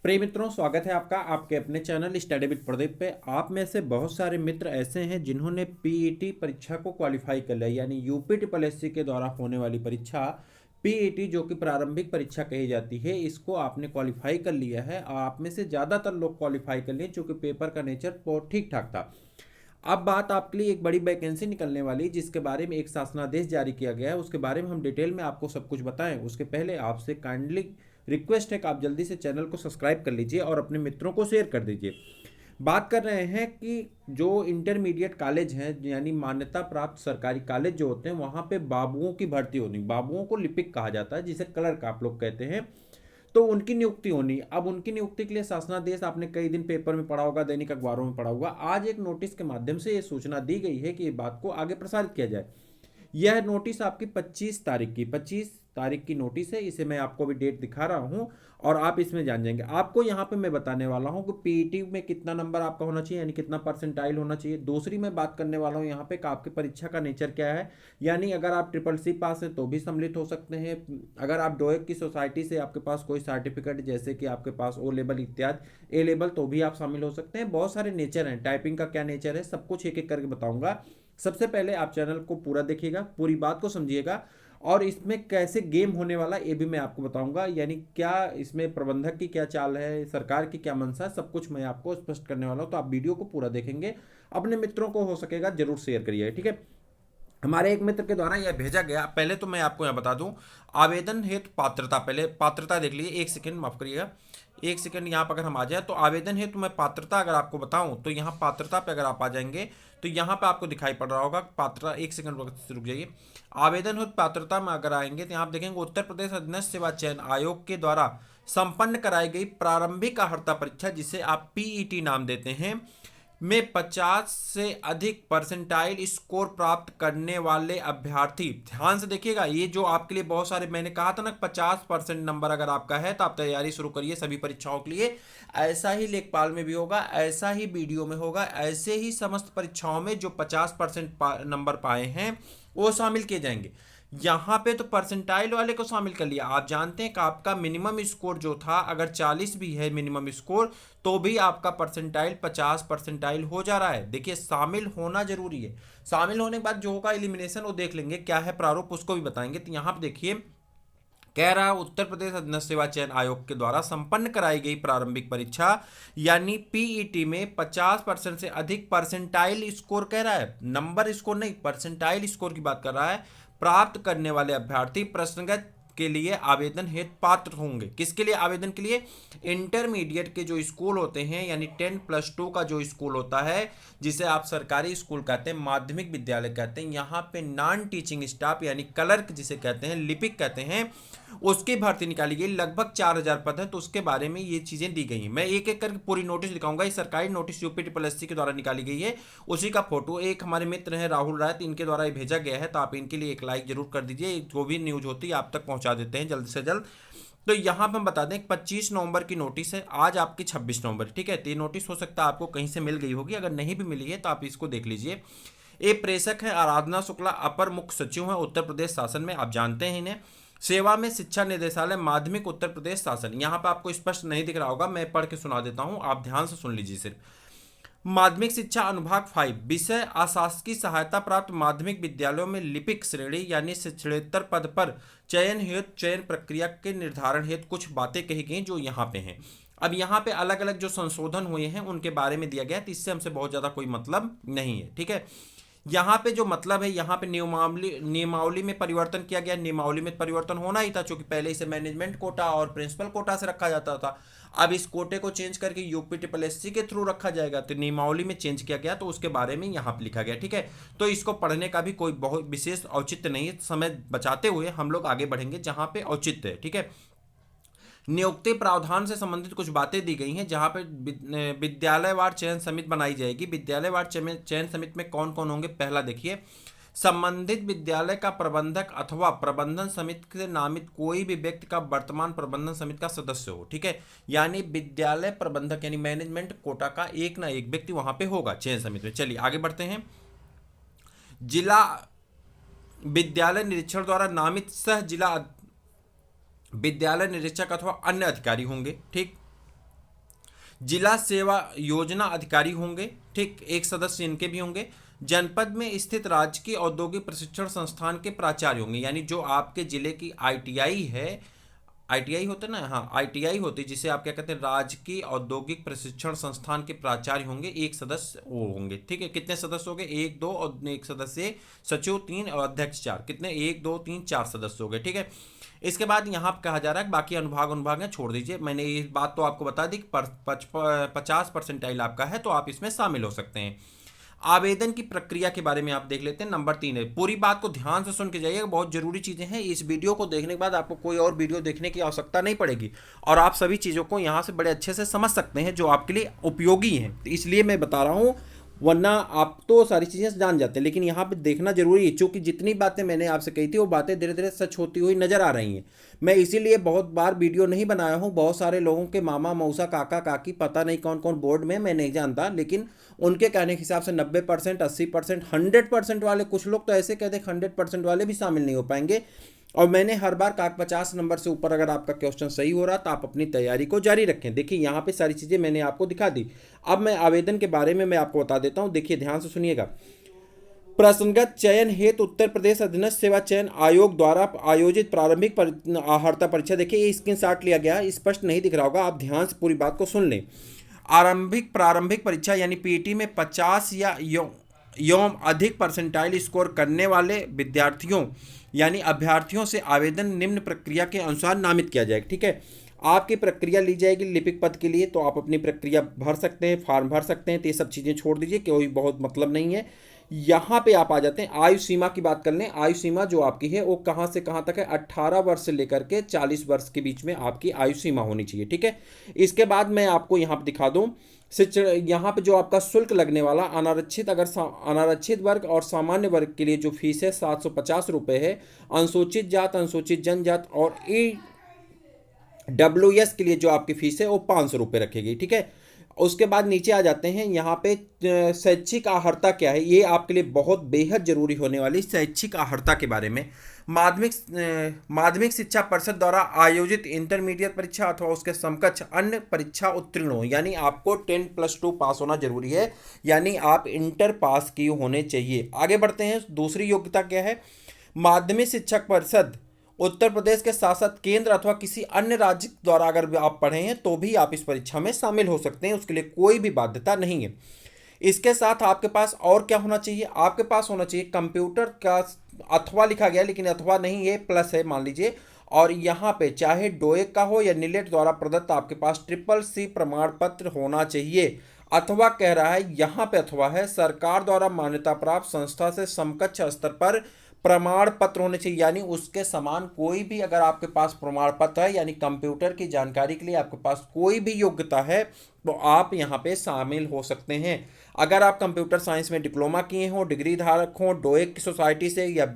प्रिय मित्रों, स्वागत है आपका आपके अपने चैनल स्टडी विद प्रदीप पे। आप में से बहुत सारे मित्र ऐसे हैं जिन्होंने पीईटी परीक्षा को क्वालिफाई कर लिया, यानी यूपी ट्रिपल एससी के द्वारा होने वाली परीक्षा पीईटी, जो कि प्रारंभिक परीक्षा कही जाती है, इसको आपने क्वालिफाई कर लिया है। और आप में से ज़्यादातर लोग क्वालिफाई कर लिए, चूँकि पेपर का नेचर बहुत ठीक ठाक था। अब बात आपके लिए एक बड़ी वैकेंसी निकलने वाली, जिसके बारे में एक शासनादेश जारी किया गया है, उसके बारे में हम डिटेल में आपको सब कुछ बताएं। उसके पहले आपसे काइंडली रिक्वेस्ट है कि आप जल्दी से चैनल को सब्सक्राइब कर लीजिए और अपने मित्रों को शेयर कर दीजिए। बात कर रहे हैं कि जो इंटरमीडिएट कॉलेज हैं, यानी मान्यता प्राप्त सरकारी कॉलेज जो होते हैं, वहाँ पे बाबुओं की भर्ती होनी। बाबुओं को लिपिक कहा जाता है, जिसे क्लर्क आप लोग कहते हैं। तो उनकी नियुक्ति होनी। अब उनकी नियुक्ति के लिए शासनादेश आपने कई दिन पेपर में पढ़ा होगा, दैनिक अखबारों में पढ़ा होगा। आज एक नोटिस के माध्यम से ये सूचना दी गई है कि ये बात को आगे प्रसारित किया जाए। यह नोटिस आपकी 25 तारीख की नोटिस है। इसे मैं आपको अभी डेट दिखा रहा हूं और आप इसमें जान जाएंगे। आपको यहां पे मैं बताने वाला हूं कि पीईटी में कितना नंबर आपका होना चाहिए, यानी कितना परसेंटाइल होना चाहिए। दूसरी मैं बात करने वाला हूं यहां पे कि आपकी परीक्षा का नेचर क्या है, यानी अगर आप ट्रिपल सी पास है तो भी सम्मिलित हो सकते हैं। अगर आप डोएक की सोसाइटी से आपके पास कोई सर्टिफिकेट, जैसे कि आपके पास ओ लेवल इत्यादि ए लेवल, तो भी आप शामिल हो सकते हैं। बहुत सारे नेचर हैं। टाइपिंग का क्या नेचर है, सब कुछ एक एक करके बताऊंगा। सबसे पहले आप चैनल को पूरा देखिएगा, पूरी बात को समझिएगा, और इसमें कैसे गेम होने वाला ये भी मैं आपको बताऊंगा। यानी क्या इसमें प्रबंधक की क्या चाल है, सरकार की क्या मंशा है, सब कुछ मैं आपको स्पष्ट करने वाला हूं। तो आप वीडियो को पूरा देखेंगे, अपने मित्रों को हो सकेगा जरूर शेयर करिए, ठीक है। हमारे एक मित्र के द्वारा यह भेजा गया। पहले तो मैं आपको यह बता दूं, आवेदन हेतु पात्रता, पहले पात्रता देख लीजिए। एक सेकंड माफ करिएगा, एक सेकंड। यहाँ पर अगर हम आ जाए तो आवेदन हेतु मैं पात्रता अगर आपको बताऊं, तो यहाँ पात्रता पे अगर आप आ जाएंगे तो यहाँ पे आपको दिखाई पड़ रहा होगा पात्रता। एक सेकंड रुक जाइए। आवेदन हेतु पात्रता में अगर आएंगे तो यहाँ आप देखेंगे उत्तर प्रदेश अधीनस्थ सेवा चयन आयोग के द्वारा संपन्न कराई गई प्रारंभिक अर्हता परीक्षा, जिसे आप पीईटी नाम देते हैं, में 50 से अधिक परसेंटाइल स्कोर प्राप्त करने वाले अभ्यर्थी। ध्यान से देखिएगा, ये जो आपके लिए बहुत सारे, मैंने कहा था ना 50% नंबर अगर आपका है तो आप तैयारी शुरू करिए सभी परीक्षाओं के लिए। ऐसा ही लेखपाल में भी होगा, ऐसा ही बीडीओ में होगा, ऐसे ही समस्त परीक्षाओं में जो 50% नंबर पाए हैं वो शामिल किए जाएंगे। यहाँ पे तो परसेंटाइल वाले को शामिल कर लिया। आप जानते हैं कि आपका मिनिमम स्कोर जो था, अगर 40 भी है मिनिमम स्कोर, तो भी आपका परसेंटाइल 50 परसेंटाइल हो जा रहा है। देखिए, शामिल होना जरूरी है। शामिल होने के बाद जो होगा एलिमिनेशन, वो देख लेंगे क्या है प्रारूप, उसको भी बताएंगे। तो यहाँ पे देखिए, कह रहा है उत्तर प्रदेश अधीनस्थ सेवा चयन आयोग के द्वारा संपन्न कराई गई प्रारंभिक परीक्षा यानी पीईटी में 50% से अधिक परसेंटाइल स्कोर, कह रहा है नंबर स्कोर नहीं, परसेंटाइल स्कोर की बात कर रहा है, प्राप्त करने वाले अभ्यर्थी प्रश्नगत के लिए आवेदन हेतु पात्र होंगे। किसके लिए आवेदन के लिए? इंटरमीडिएट के जो स्कूल होते हैं, यानी 10+2 का जो स्कूल होता है, जिसे आप सरकारी स्कूल कहते हैं, माध्यमिक विद्यालय कहते हैं, यहाँ पे नॉन टीचिंग स्टाफ यानी क्लर्क जिसे कहते हैं, लिपिक कहते हैं, उसकी भर्ती निकाली गई। लगभग 4000 पद है, तो उसके बारे में ये चीजें दी गई हैं। मैं एक एक करके पूरी नोटिस दिखाऊंगा। ये सरकारी नोटिस यूपी ट्रिपल एससी के द्वारा निकाली गई है, उसी का फोटो एक हमारे मित्र हैं राहुल राय, इनके द्वारा ये भेजा गया है। तो आप इनके लिए एक लाइक जरूर कर दीजिए, जो भी न्यूज होती है आप तक पहुंचा देते हैं जल्द से जल्द। तो यहाँ पे हम बता दें 25 नवंबर की नोटिस है, आज आपकी 26 नवंबर, ठीक है। तो ये नोटिस हो सकता है आपको कहीं से मिल गई होगी, अगर नहीं भी मिली है तो आप इसको देख लीजिए। ये प्रेषक है आराधना शुक्ला, अपर मुख्य सचिव है उत्तर प्रदेश शासन में, आप जानते हैं इन्हें। सेवा में शिक्षा निदेशालय माध्यमिक उत्तर प्रदेश शासन। यहाँ पे आपको स्पष्ट नहीं दिख रहा होगा, मैं पढ़ के सुना देता हूँ, आप ध्यान से सुन लीजिए सिर्फ। माध्यमिक शिक्षा अनुभाग 5, विषय अशासकीय सहायता प्राप्त माध्यमिक विद्यालयों में लिपिक श्रेणी यानी शिक्षणेतर पद पर चयन हेतु चयन प्रक्रिया के निर्धारण हेतु कुछ बातें कही गई जो यहाँ पे हैं। अब यहाँ पे अलग अलग जो संशोधन हुए हैं उनके बारे में दिया गया है, तो इससे हमसे बहुत ज्यादा कोई मतलब नहीं है, ठीक है। यहाँ पे जो मतलब है, यहाँ पे नियमावली में परिवर्तन किया गया। नियमावली में परिवर्तन होना ही था, क्योंकि पहले इसे मैनेजमेंट कोटा और प्रिंसिपल कोटा से रखा जाता था। अब इस कोटे को चेंज करके यूपी ट्रिपल एससी के थ्रू रखा जाएगा, तो नियमावली में चेंज किया गया, तो उसके बारे में यहाँ पे लिखा गया, ठीक है। तो इसको पढ़ने का भी कोई बहुत विशेष औचित्य नहीं है। समय बचाते हुए हम लोग आगे बढ़ेंगे जहाँ पे औचित्य है, ठीक है। नियुक्ति प्रावधान से संबंधित कुछ बातें दी गई हैं, जहां पे विद्यालयवार चयन समिति बनाई जाएगी। विद्यालयवार चयन समिति में कौन कौन होंगे? पहला देखिए, संबंधित विद्यालय का प्रबंधक अथवा प्रबंधन समिति से नामित कोई भी व्यक्ति का वर्तमान प्रबंधन समिति का सदस्य हो, ठीक है। यानी विद्यालय प्रबंधक यानी मैनेजमेंट कोटा का एक ना एक व्यक्ति वहां पे होगा चयन समिति में। चलिए आगे बढ़ते हैं। जिला विद्यालय निरीक्षण द्वारा नामित सह जिला विद्यालय निरीक्षक अथवा अन्य अधिकारी होंगे, ठीक। जिला सेवा योजना अधिकारी होंगे, ठीक, एक सदस्य इनके भी होंगे। जनपद में स्थित राजकीय औद्योगिक प्रशिक्षण संस्थान के प्राचार्य होंगे, यानी जो आपके जिले की आईटीआई है, आईटीआई होते ना, हाँ आईटीआई होती, जिसे आप क्या कहते हैं, राजकीय औद्योगिक प्रशिक्षण संस्थान के प्राचार्य होंगे, एक सदस्य वो होंगे, ठीक है। कितने सदस्य हो गए, एक दो, और एक सदस्य सचिव तीन और अध्यक्ष चार, कितने, एक दो तीन चार सदस्य हो गए, ठीक है। इसके बाद यहाँ कहा जा रहा है बाकी अनुभाग छोड़ दीजिए। मैंने ये बात तो आपको बता दी कि 50% आपका है तो आप इसमें शामिल हो सकते हैं। आवेदन की प्रक्रिया के बारे में आप देख लेते हैं। नंबर 3 है, पूरी बात को ध्यान से सुन के जाइएगा, बहुत जरूरी चीजें हैं। इस वीडियो को देखने के बाद आपको कोई और वीडियो देखने की आवश्यकता नहीं पड़ेगी और आप सभी चीजों को यहाँ से बड़े अच्छे से समझ सकते हैं जो आपके लिए उपयोगी हैं, तो इसलिए मैं बता रहा हूँ, वरना आप तो सारी चीज़ें जान जाते हैं, लेकिन यहाँ पे देखना जरूरी है, क्योंकि जितनी बातें मैंने आपसे कही थी वो बातें धीरे धीरे सच होती हुई नजर आ रही हैं। मैं इसीलिए बहुत बार वीडियो नहीं बनाया हूँ। बहुत सारे लोगों के मामा मौसा काका काकी पता नहीं कौन कौन बोर्ड में, मैं नहीं जानता, लेकिन उनके कहने के हिसाब से 90%, 80%, 100% वाले, कुछ लोग तो ऐसे कहते हैं 100% वाले भी शामिल नहीं हो पाएंगे। और मैंने हर बार कहा 50 नंबर से ऊपर अगर आपका क्वेश्चन सही हो रहा तो आप अपनी तैयारी को जारी रखें। देखिए यहाँ पे सारी चीज़ें मैंने आपको दिखा दी। अब मैं आवेदन के बारे में मैं आपको बता देता हूँ, देखिए ध्यान से सुनिएगा। प्रसंगत चयन हेतु उत्तर प्रदेश अधीनस्थ सेवा चयन आयोग द्वारा आयोजित प्रारंभिक अर्हता परीक्षा, देखिए ये स्क्रीनशॉट लिया गया, स्पष्ट नहीं दिख रहा होगा, आप ध्यान से पूरी बात को सुन लें। प्रारंभिक परीक्षा यानी पीटी में 50 या एवं अधिक परसेंटाइल स्कोर करने वाले विद्यार्थियों यानी अभ्यर्थियों से आवेदन निम्न प्रक्रिया के अनुसार नामित किया जाएगा, ठीक है। आपकी प्रक्रिया ली जाएगी लिपिक पद के लिए, तो आप अपनी प्रक्रिया भर सकते हैं, फॉर्म भर सकते हैं, तो ये सब चीज़ें छोड़ दीजिए, कोई बहुत मतलब नहीं है। यहाँ पे आप आ जाते हैं, आयु सीमा की बात कर लें। आयु सीमा जो आपकी है वो कहाँ से कहाँ तक है, 18 वर्ष से लेकर के 40 वर्ष के बीच में आपकी आयु सीमा होनी चाहिए, ठीक है। इसके बाद मैं आपको यहाँ पे दिखा दूँ शिक्षण, यहाँ पे जो आपका शुल्क लगने वाला अनारक्षित, अगर अनारक्षित वर्ग और सामान्य वर्ग के लिए जो फीस है 750 रुपये है। अनुसूचित जात, अनुसूचित जनजात और EWS के लिए जो आपकी फीस है वो 500 रुपये रखेगी, ठीक है। उसके बाद नीचे आ जाते हैं, यहाँ पे शैक्षिक अर्हता क्या है, ये आपके लिए बहुत बेहद जरूरी होने वाली शैक्षिक अर्हता के बारे में। माध्यमिक शिक्षा परिषद द्वारा आयोजित इंटरमीडिएट परीक्षा अथवा उसके समकक्ष अन्य परीक्षा उत्तीर्ण हो, यानी आपको 10+2 पास होना जरूरी है, यानी आप इंटर पास किए होने चाहिए। आगे बढ़ते हैं, दूसरी योग्यता क्या है। माध्यमिक शिक्षक परिषद उत्तर प्रदेश के साथ साथ केंद्र अथवा किसी अन्य राज्य द्वारा अगर आप पढ़े हैं तो भी आप इस परीक्षा में शामिल हो सकते हैं, उसके लिए कोई भी बाध्यता नहीं है। इसके साथ आपके पास और क्या होना चाहिए, आपके पास होना चाहिए कंप्यूटर का, अथवा लिखा गया लेकिन अथवा नहीं, ये प्लस है मान लीजिए, और यहाँ पे चाहे डोएक का हो या निलेट द्वारा प्रदत्त आपके पास CCC प्रमाण पत्र होना चाहिए। अथवा कह रहा है, यहाँ पे अथवा है, सरकार द्वारा मान्यता प्राप्त संस्था से समकक्ष स्तर पर प्रमाण पत्र होने चाहिए, यानी उसके समान कोई भी अगर आपके पास प्रमाण पत्र है, यानी कंप्यूटर की जानकारी के लिए आपके पास कोई भी योग्यता है तो आप यहाँ पे शामिल हो सकते हैं। अगर आप कंप्यूटर साइंस में डिप्लोमा किए हो, डिग्री धारक हो डोएक की सोसाइटी से, या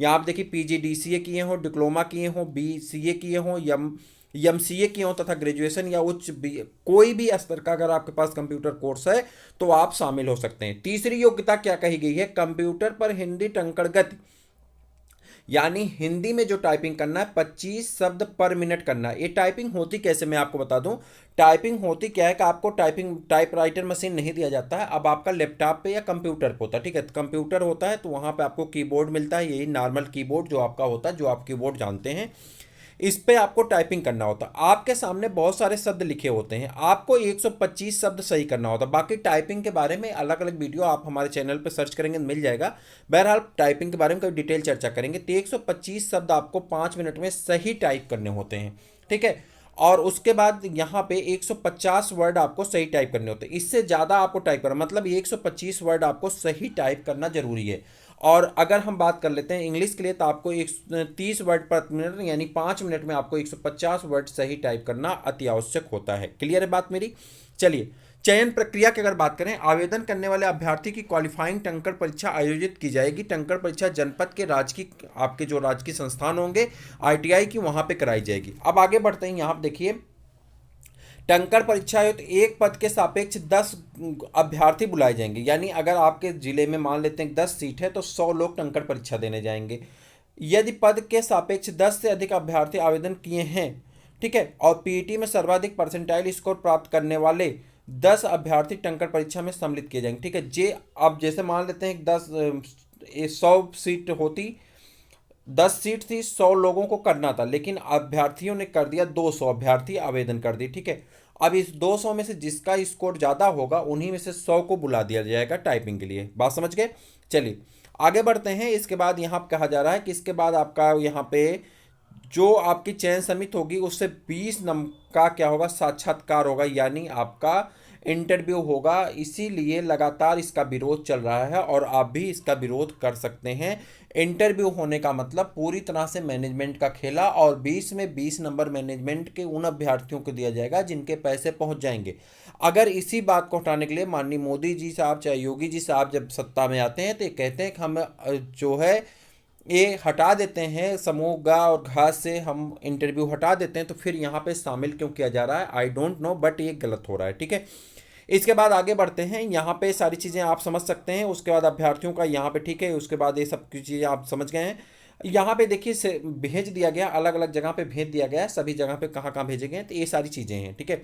आप देखिए PGDCA किए हो, डिप्लोमा किए हो, BCA किए हो, MCA किए हो तथा ग्रेजुएशन या उच्च कोई भी स्तर का अगर आपके पास कंप्यूटर कोर्स है तो आप शामिल हो सकते हैं। तीसरी योग्यता क्या कही गई है, कंप्यूटर पर हिंदी टंकण गति, यानी हिंदी में जो टाइपिंग करना है 25 शब्द पर मिनट करना है। ये टाइपिंग होती कैसे मैं आपको बता दूं। टाइपिंग होती क्या है कि आपको टाइपराइटर मशीन नहीं दिया जाता है, अब आपका लैपटॉप पे या कंप्यूटर पे होता है, ठीक है। कंप्यूटर होता है तो वहाँ पे आपको कीबोर्ड मिलता है, यही नॉर्मल कीबोर्ड जो आपका होता है, जो आप कीबोर्ड जानते हैं, इस पे आपको टाइपिंग करना होता है। आपके सामने बहुत सारे शब्द लिखे होते हैं, आपको 125 शब्द सही करना होता है। बाकी टाइपिंग के बारे में अलग अलग वीडियो आप हमारे चैनल पे सर्च करेंगे मिल जाएगा। बहरहाल टाइपिंग के बारे में कभी डिटेल चर्चा करेंगे। तो 125 शब्द आपको 5 मिनट में सही टाइप करने होते हैं, ठीक है। और उसके बाद यहाँ पे 150 वर्ड आपको सही टाइप करने होते हैं। इससे ज़्यादा आपको टाइप करना, मतलब 125 वर्ड आपको सही टाइप करना जरूरी है। और अगर हम बात कर लेते हैं इंग्लिश के लिए तो आपको 30 वर्ड पर मिनट, यानी 5 मिनट में आपको 150 वर्ड सही टाइप करना अति आवश्यक होता है। क्लियर है बात मेरी। चलिए, चयन प्रक्रिया की अगर बात करें, आवेदन करने वाले अभ्यर्थी की क्वालिफाइंग टंकण परीक्षा आयोजित की जाएगी। टंकण परीक्षा जनपद के राजकीय, आपके जो राजकीय संस्थान होंगे ITI की, वहां पे कराई जाएगी। अब आगे बढ़ते हैं, यहाँ देखिए टंकण परीक्षा है तो एक पद के सापेक्ष 10 अभ्यर्थी बुलाए जाएंगे, यानी अगर आपके जिले में मान लेते हैं 10 सीट है तो 100 लोग टंकण परीक्षा देने जाएंगे। यदि पद के सापेक्ष 10 से अधिक अभ्यर्थी आवेदन किए हैं, ठीक है, और PET में सर्वाधिक परसेंटाइल स्कोर प्राप्त करने वाले 10 अभ्यर्थी टंकण परीक्षा में सम्मिलित किए जाएंगे। ठीक है, जे अब जैसे मान लेते हैं 100 सीट होती, 10 सीट थी, 100 लोगों को करना था, लेकिन अभ्यर्थियों ने कर दिया 200 अभ्यर्थी आवेदन कर दिए। ठीक है, अब इस 200 में से जिसका स्कोर ज़्यादा होगा उन्हीं में से 100 को बुला दिया जाएगा टाइपिंग के लिए। बात समझ गए? चलिए आगे बढ़ते हैं। इसके बाद यहाँ कहा जा रहा है कि इसके बाद आपका यहाँ पे जो आपकी चयन समिति होगी उससे 20 नंबर का क्या होगा, साक्षात्कार होगा, यानी आपका इंटरव्यू होगा। इसीलिए लगातार इसका विरोध चल रहा है और आप भी इसका विरोध कर सकते हैं। इंटरव्यू होने का मतलब पूरी तरह से मैनेजमेंट का खेला, और 20 में 20 नंबर मैनेजमेंट के उन अभ्यर्थियों को दिया जाएगा जिनके पैसे पहुंच जाएंगे। अगर इसी बात को हटाने के लिए माननीय मोदी जी साहब चाहे योगी जी साहब जब सत्ता में आते हैं तो ये कहते हैं कि हम जो है ये हटा देते हैं, समूह ग और घ से हम इंटरव्यू हटा देते हैं, तो फिर यहाँ पे शामिल क्यों किया जा रहा है आई डोंट नो, बट ये गलत हो रहा है। ठीक है, इसके बाद आगे बढ़ते हैं। यहाँ पे सारी चीज़ें आप समझ सकते हैं। उसके बाद अभ्यर्थियों का यहाँ पे ठीक है, उसके बाद ये सब चीज़ें आप समझ गए हैं। यहाँ पे देखिए से भेज दिया गया, अलग अलग जगह पे भेज दिया गया है, सभी जगह पे कहाँ कहाँ भेजे गए हैं, तो ये सारी चीज़ें हैं। ठीक है,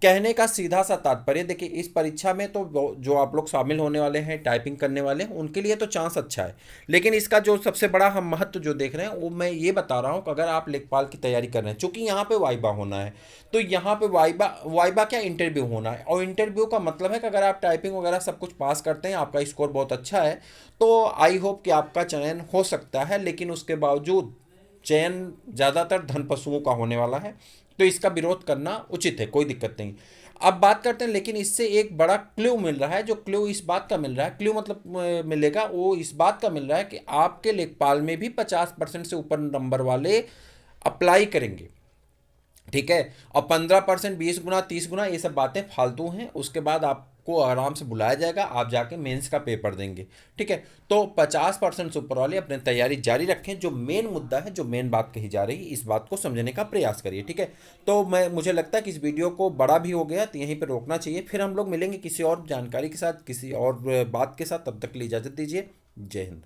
कहने का सीधा सा तात्पर्य देखिए, इस परीक्षा में तो जो आप लोग शामिल होने वाले हैं, टाइपिंग करने वाले हैं, उनके लिए तो चांस अच्छा है, लेकिन इसका जो सबसे बड़ा हम महत्व जो देख रहे हैं वो मैं ये बता रहा हूँ कि अगर आप लेखपाल की तैयारी कर रहे हैं, चूंकि यहाँ पे वाइबा होना है, तो यहाँ पे वाइबा वाइबा क्या, इंटरव्यू होना है। और इंटरव्यू का मतलब है कि अगर आप टाइपिंग वगैरह सब कुछ पास करते हैं, आपका स्कोर बहुत अच्छा है, तो आई होप कि आपका चयन हो सकता है। लेकिन उसके बावजूद चयन ज़्यादातर धन पशुओं का होने वाला है, तो इसका विरोध करना उचित है, कोई दिक्कत नहीं। अब बात करते हैं, लेकिन इससे एक बड़ा क्लू मिल रहा है। जो क्लू इस बात का मिल रहा है, क्लू मतलब मिलेगा, वो इस बात का मिल रहा है कि आपके लेखपाल में भी 50% से ऊपर नंबर वाले अप्लाई करेंगे। ठीक है, और 15%, 20 गुना, 30 गुना, ये सब बातें फालतू हैं। उसके बाद आपको आराम से बुलाया जाएगा, आप जाके मेंस का पेपर देंगे। ठीक है, तो 50% से ऊपर वाले अपनी तैयारी जारी रखें। जो मेन मुद्दा है, जो मेन बात कही जा रही है, इस बात को समझने का प्रयास करिए। ठीक है, तो मुझे लगता है कि इस वीडियो को बड़ा भी हो गया, तो यहीं पर रोकना चाहिए। फिर हम लोग मिलेंगे किसी और जानकारी के साथ, किसी और बात के साथ। तब तक के लिए इजाज़त दीजिए। जय हिंद।